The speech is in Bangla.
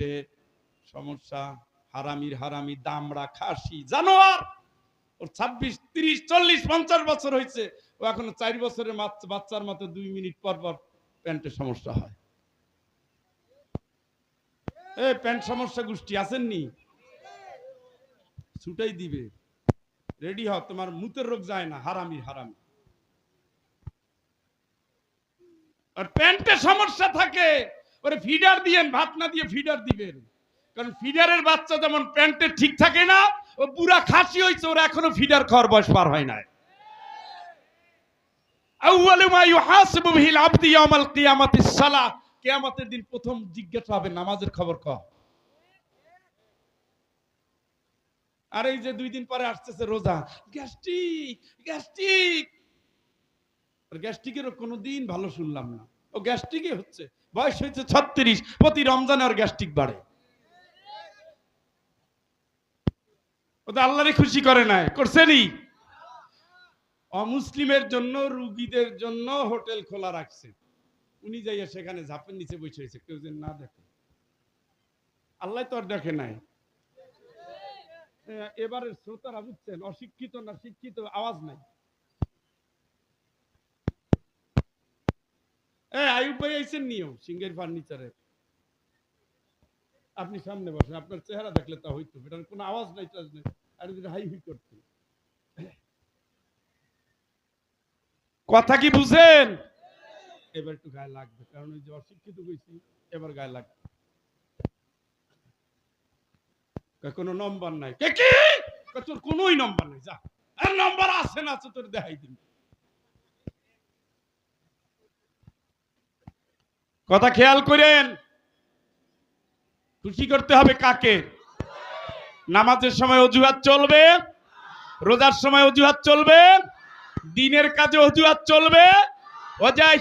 পেটে সমস্যা, হারামির হারামি, দামড়া, খাসি, জানোয়ার। ওর 26, 30, 40, 50 বছর হয়েছে, ও এখনো 4 বছরের বাচ্চার মতো 2 মিনিট পর পর প্যান্টে সমস্যা হয়। এই প্যান্ট সমস্যা গোষ্ঠী আসেননি, ছুটাই দিবে, রেডি হ, তোমার মুতের রোগ যায় না, হারামি হারামি। আর প্যান্টে সমস্যা থাকে, ওরে ফিডার দিয়েন, ভাত না দিয়ে ফিডার দিবেন। কারণ ফিডারের বাচ্চা যেমন প্যান্টে ঠিক থাকে না, ও পুরা খাসি হয়েছে, ওরা এখনো ফিডার খাওয়ার বয়স পার হয় নাই। আউয়ালু মা ইউহাসিবু বিহিল আবদু ইয়াউমাল কিয়ামাতিস সালাহ, কিয়ামতের দিন প্রথম জিজ্ঞাসা হবে নামাজের খবর ক। আর এই যে 2 দিন পরে আসতেছে রোজা, গ্যাস্ট্রিক গ্যাস্ট্রিক, আর গ্যাস্ট্রিকের কোনোদিন ভালো শুনলাম না, ও গ্যাস্ট্রিকই হচ্ছে, বয়স হয়েছে 36, প্রতি রমজানে আর গ্যাস্ট্রিক বাড়ে। ও তো আল্লাহরে খুশি করে নাই, করছেনই। অমুসলিমের জন্য, রুগীদের জন্য হোটেল খোলা রাখছে, উনি যাইয়া সেখানে ঝাপের নিচে বসে হয়েছে, কেউ যেন না দেখে। আল্লাহ তো আর দেখে নাই। এবারের শ্রোতারা বুঝছেন, অশিক্ষিত না শিক্ষিত আওয়াজ নাই। আয়ুব ভাই আইছেন নিও সিঙ্গের ফার্নিচারে, আপনি সামনে বসেন, আপনার চেহারা দেখলে তা হইতো, এটার কোনো আওয়াজ নাই, টাজ নাই, আর যদি হাই হুই করতে। কথা কি বুঝেন? এবার একটু গায়ে লাগবে, কারণ ওই যে অশিক্ষিত কইছি, এবার গায়ে লাগবে। কোনো নম্বর নাই, কে কি তোর কোনোই নম্বর নাই, যা, আর নম্বর আছে না আছে তোর দেখাই দিন। কথা খেয়াল করেন, খুশি করতে হবে কাকে? নামাজের সময় অজুহাত চলবে, রোজার সময় অজুহাত চলবে, দিনের কাজে অজুহাত চলবে, ও যায়